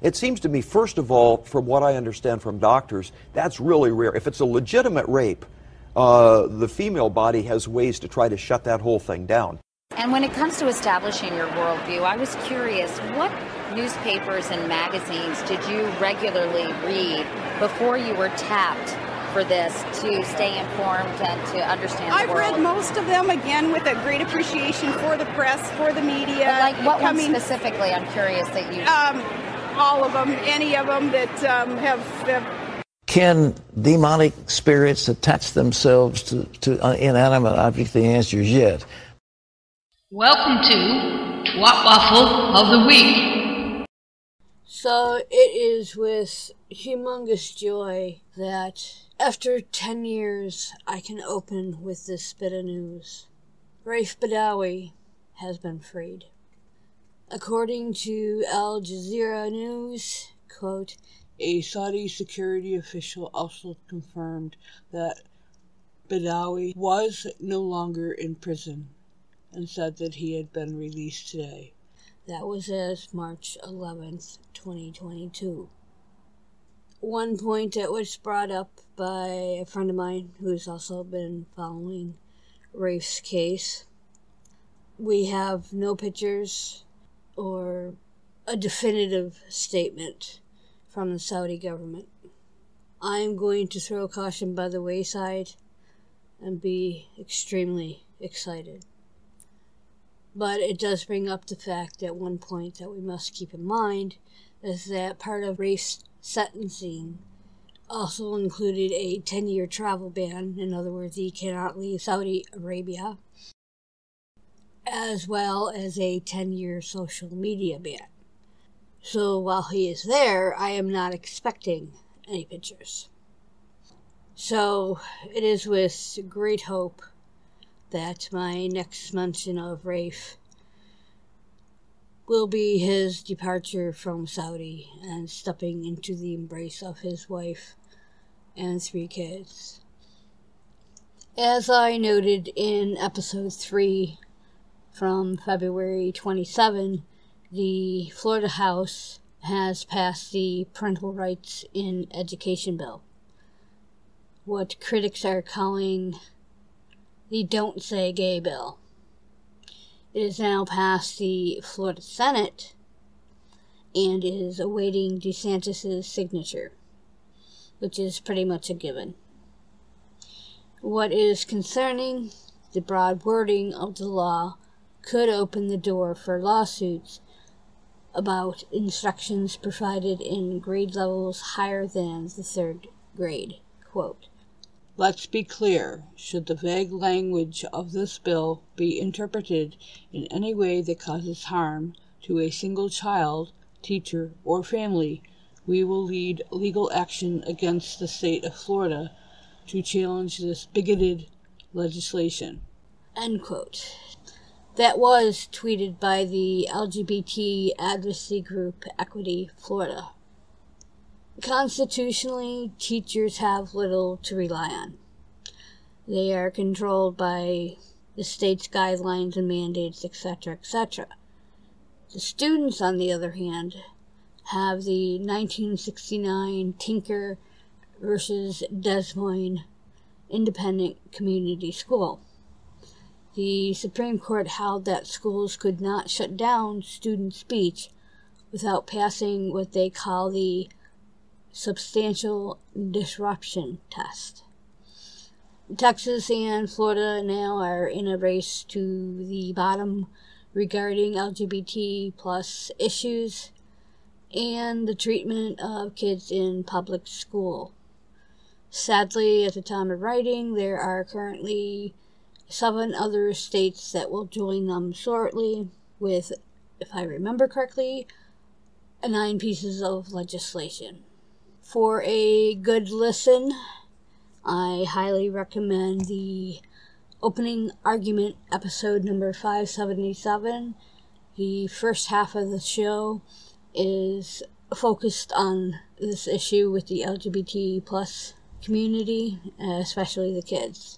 It seems to me, first of all, from what I understand from doctors, that's really rare. If it's a legitimate rape, the female body has ways to try to shut that whole thing down. And when it comes to establishing your worldview, I was curious, what newspapers and magazines did you regularly read before you were tapped for this to stay informed and to understand the world? I've read most of them, again, with a great appreciation for the press, for the media. But like what ones specifically? I'm curious that you... all of them, any of them that have... Can demonic spirits attach themselves to inanimate objects? The answer is yes. Welcome to Twat Waffle of the Week. So it is with humongous joy that after 10 years I can open with this bit of news. Raif Badawi has been freed. According to Al Jazeera News, quote, a Saudi security official also confirmed that Badawi was no longer in prison and said that he had been released today. That was as March 11th, 2022. One point that was brought up by a friend of mine who's also been following Raif's case. We have no pictures or a definitive statement from the Saudi government. I'm going to throw caution by the wayside and be extremely excited. But it does bring up the fact that one point that we must keep in mind is that part of Raif's sentencing also included a 10-year travel ban. In other words, he cannot leave Saudi Arabia, as well as a 10-year social media ban. So while he is there, I am not expecting any pictures. So it is with great hope that my next mention of Raif will be his departure from Saudi and stepping into the embrace of his wife and 3 kids. As I noted in episode 3, from February 27, the Florida House has passed the Parental Rights in Education bill, what critics are calling the Don't Say Gay bill. It has now passed the Florida Senate and is awaiting DeSantis' signature, which is pretty much a given. What is concerning, the broad wording of the law could open the door for lawsuits about instructions provided in grade levels higher than the 3rd grade. Quote, let's be clear, should the vague language of this bill be interpreted in any way that causes harm to a single child, teacher, or family, we will lead legal action against the state of Florida to challenge this bigoted legislation. End quote. That was tweeted by the LGBT advocacy group Equity Florida. Constitutionally, teachers have little to rely on. They are controlled by the state's guidelines and mandates, etc., etc. The students, on the other hand, have the 1969 Tinker versus Des Moines Independent Community School. The Supreme Court held that schools could not shut down student speech without passing what they call the substantial disruption test. Texas and Florida now are in a race to the bottom regarding LGBT plus issues and the treatment of kids in public school. Sadly, at the time of writing, there are currently 7 other states that will join them shortly with, if I remember correctly, 9 pieces of legislation. For a good listen, I highly recommend the opening argument episode number 577. The first half of the show is focused on this issue with the LGBT plus community, especially the kids.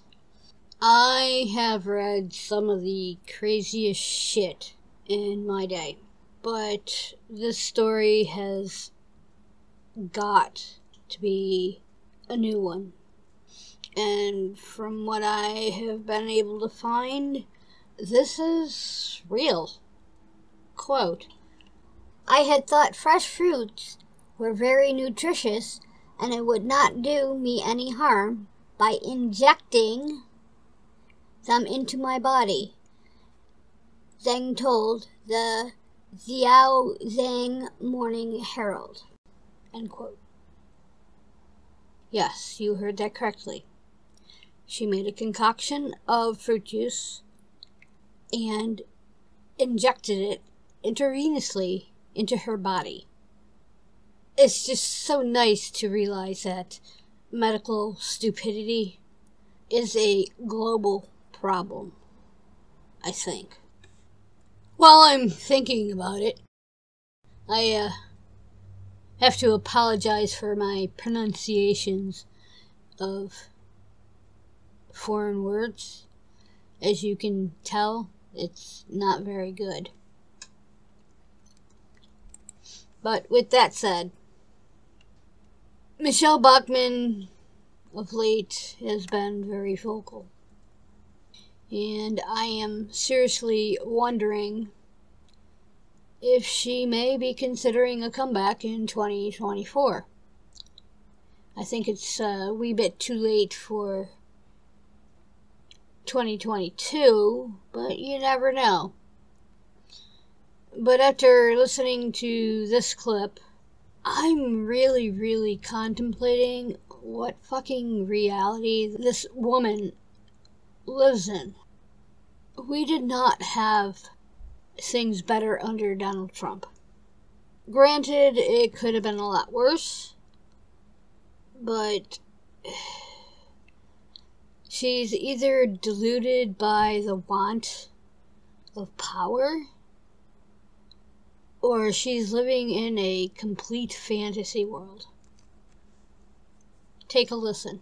I have read some of the craziest shit in my day, but this story has got to be a new one. And from what I have been able to find, this is real. Quote, I had thought fresh fruits were very nutritious and it would not do me any harm by injecting them into my body, Zhang told the Zhang Morning Herald. End quote. Yes, you heard that correctly. She made a concoction of fruit juice and injected it intravenously into her body. It's just so nice to realize that medical stupidity is a global problem, I think. While I'm thinking about it, I have to apologize for my pronunciations of foreign words. As you can tell, it's not very good. But with that said, Michelle Bachmann of late has been very vocal. And I am seriously wondering if she may be considering a comeback in 2024. I think it's a wee bit too late for 2022, but you never know. But after listening to this clip, I'm really contemplating what fucking reality this woman lives in. We did not have things better under Donald Trump. Granted, it could have been a lot worse, but she's either deluded by the want of power, or she's living in a complete fantasy world. Take a listen.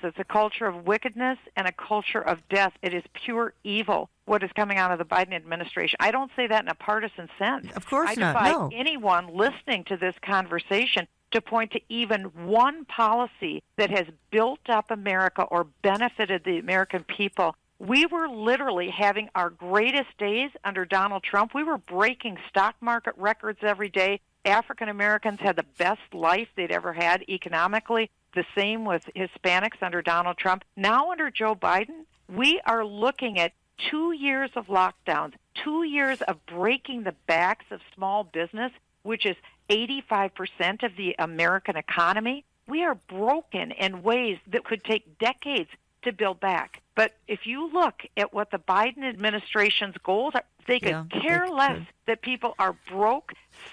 It's a culture of wickedness and a culture of death. It is pure evil, what is coming out of the Biden administration. I don't say that in a partisan sense. Of course not, I defy no. anyone listening to this conversation to point to even one policy that has built up America or benefited the American people. We were literally having our greatest days under Donald Trump. We were breaking stock market records every day. African Americans had the best life they'd ever had economically. The same with Hispanics under Donald Trump. Now under Joe Biden, we are looking at 2 years of lockdowns, 2 years of breaking the backs of small business, which is 85% of the American economy. We are broken in ways that could take decades to build back. But if you look at what the Biden administration's goals are, they could care less that people are broke,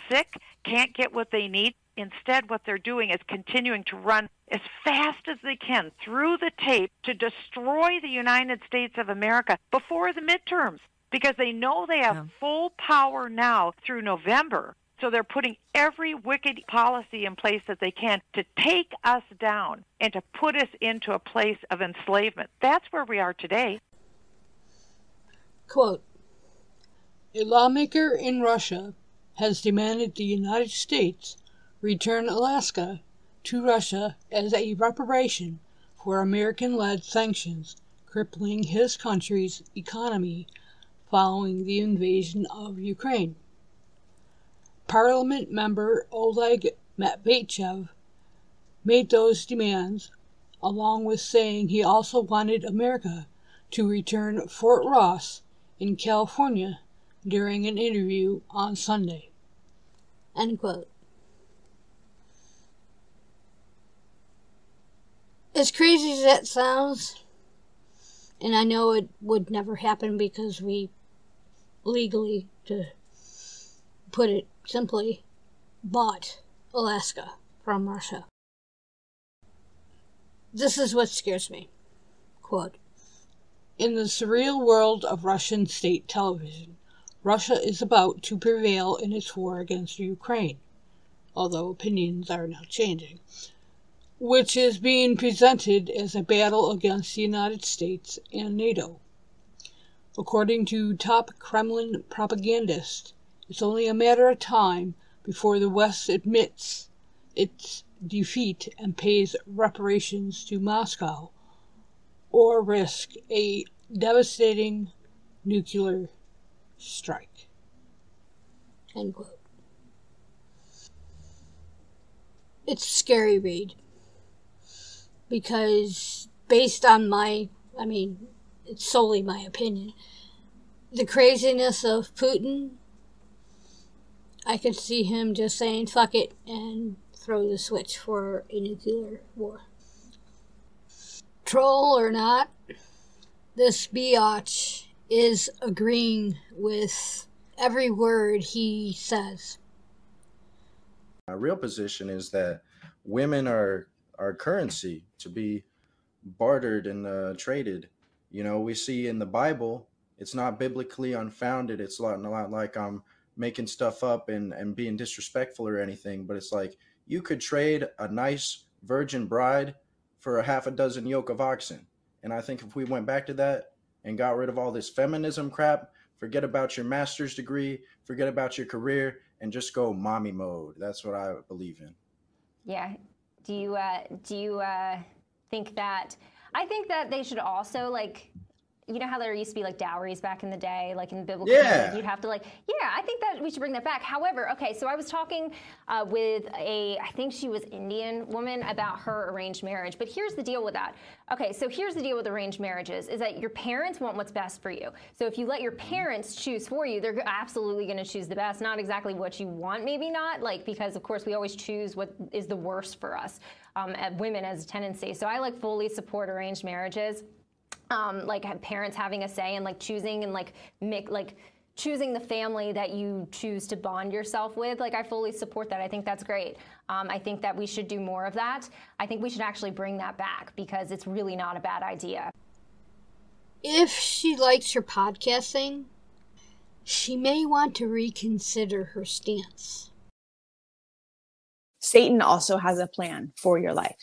sick, can't get what they need. Instead, what they're doing is continuing to run as fast as they can through the tape to destroy the United States of America before the midterms, because they know they have full power now through November. So they're putting every wicked policy in place that they can to take us down and to put us into a place of enslavement. That's where we are today. Quote, a lawmaker in Russia has demanded the United States return Alaska to Russia as a reparation for American-led sanctions crippling his country's economy following the invasion of Ukraine. Parliament member Oleg Matveyev made those demands, along with saying he also wanted America to return Fort Ross in California during an interview on Sunday. End quote. As crazy as that sounds, and I know it would never happen because we legally, to put it simply, bought Alaska from Russia. This is what scares me. Quote, in the surreal world of Russian state television, Russia is about to prevail in its war against Ukraine, although opinions are now changing, which is being presented as a battle against the United States and NATO. According to top Kremlin propagandists, it's only a matter of time before the West admits its defeat and pays reparations to Moscow, or risk a devastating nuclear strike. End quote. It's a scary read because based on it's solely my opinion, the craziness of Putin, I could see him just saying fuck it and throw the switch for a nuclear war. Troll or not, this biatch is agreeing with every word he says. My real position is that women are currency to be bartered and traded. You know, we see in the Bible, it's not biblically unfounded. It's a lot like I'm making stuff up and being disrespectful or anything, but it's like you could trade a nice virgin bride for a half a dozen yoke of oxen. And I think if we went back to that and got rid of all this feminism crap, forget about your master's degree, forget about your career, and just go mommy mode. That's what I believe in. Yeah. Do you think that? I think that they should also, like, you know how there used to be like dowries back in the day, like in biblical times, you'd have to I think that we should bring that back. However, okay, so I was talking with I think she was Indian woman about her arranged marriage, but here's the deal with that. Okay, so here's the deal with arranged marriages is that your parents want what's best for you. So if you let your parents choose for you, they're absolutely going to choose the best, not exactly what you want, maybe not, because of course we always choose what is the worst for us, women as a tendency. So I fully support arranged marriages. Have parents having a say and choosing and choosing the family that you choose to bond yourself with. I fully support that. I think that's great. I think that we should do more of that. I think we should actually bring that back because it's really not a bad idea. If she likes your podcasting, she may want to reconsider her stance. Satan also has a plan for your life.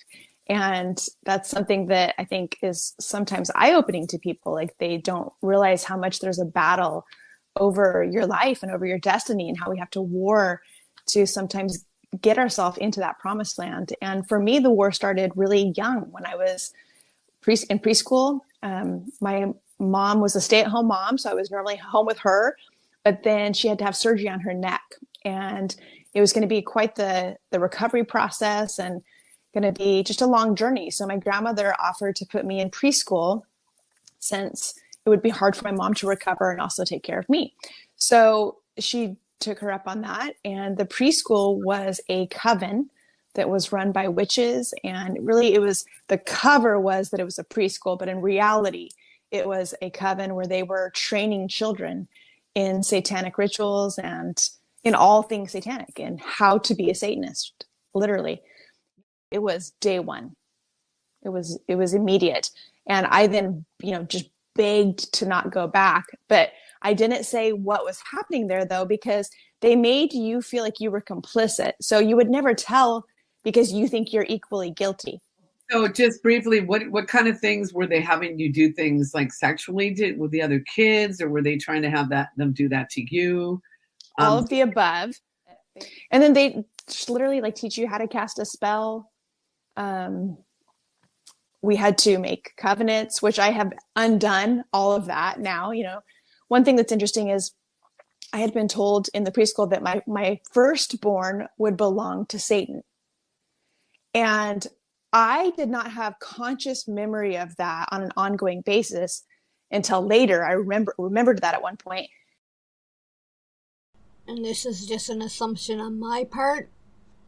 And that's something that I think is sometimes eye-opening to people. They don't realize how much there's a battle over your life and over your destiny and how we have to war to sometimes get ourselves into that promised land. And for me, the war started really young when I was in preschool. My mom was a stay-at-home mom, so I was normally home with her, but then she had to have surgery on her neck. And it was going to be quite the recovery process and going to be just a long journey. So my grandmother offered to put me in preschool since it would be hard for my mom to recover and also take care of me. So she took her up on that. And the preschool was a coven that was run by witches. And really the cover was that it was a preschool, but in reality, it was a coven where they were training children in satanic rituals and in all things satanic and how to be a Satanist, literally. It was day one. It was immediate. And I then, just begged to not go back. But I didn't say what was happening there though, because they made you feel like you were complicit. So you would never tell because you think you're equally guilty. So just briefly, what kind of things were they having you do things sexually with the other kids, or were they trying to have them do that to you? All of the above. And then they just literally teach you how to cast a spell. We had to make covenants, which I have undone all of that now. One thing that's interesting is I had been told in the preschool that my firstborn would belong to Satan. And I did not have conscious memory of that on an ongoing basis until later. I remembered that at one point. And this is just an assumption on my part.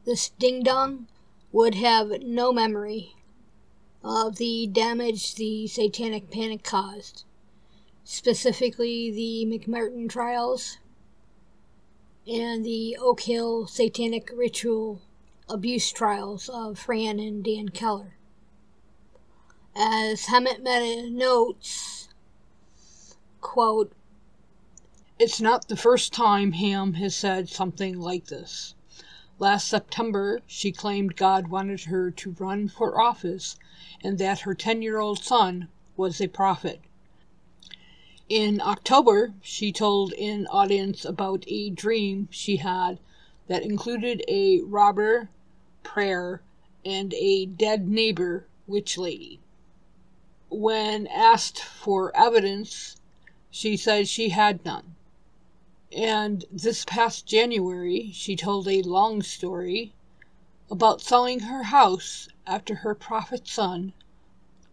This ding-dong would have no memory of the damage the satanic panic caused, specifically the McMartin trials and the Oak Hill satanic ritual abuse trials of Fran and Dan Keller. As Hammett Meta notes, quote, "It's not the first time Ham has said something like this. Last September, she claimed God wanted her to run for office and that her 10-year-old son was a prophet. In October, she told an audience about a dream she had that included a robber prayer, and a dead neighbor witch lady. When asked for evidence, she said she had none. And this past January, she told a long story about selling her house after her prophet son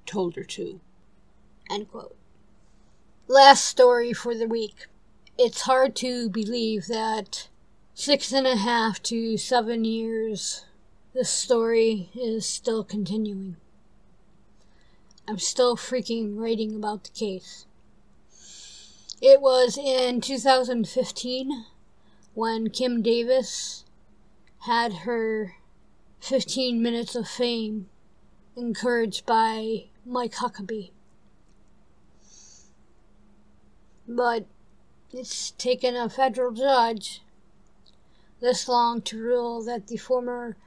told her to. End quote. Last story for the week. It's hard to believe that 6.5 to 7 years, this story is still continuing. I'm still freaking writing about the case. It was in 2015 when Kim Davis had her 15 minutes of fame encouraged by Mike Huckabee. But it's taken a federal judge this long to rule that the former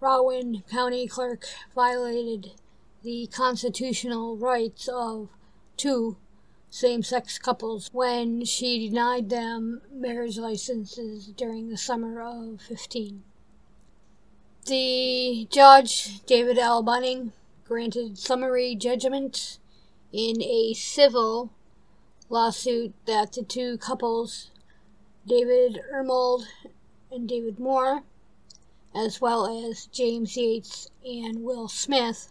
Rowan County clerk violated the constitutional rights of 2 same-sex couples when she denied them marriage licenses during the summer of 15. The judge, David L. Bunning, granted summary judgment in a civil lawsuit that the 2 couples, David Ermold and David Moore, as well as James Yates and Will Smith,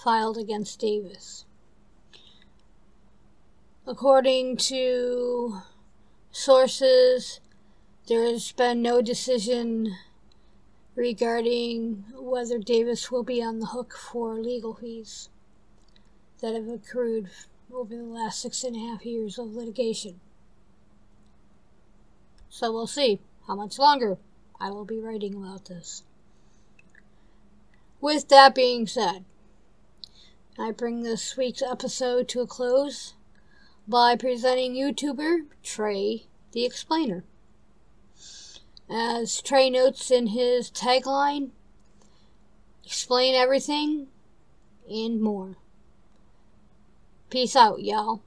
filed against Davis. According to sources, there has been no decision regarding whether Davis will be on the hook for legal fees that have accrued over the last 6.5 years of litigation. So we'll see how much longer I will be writing about this. With that being said, I bring this week's episode to a close by presenting YouTuber Trey the Explainer. As Trey notes in his tagline, explain everything and more. Peace out, y'all.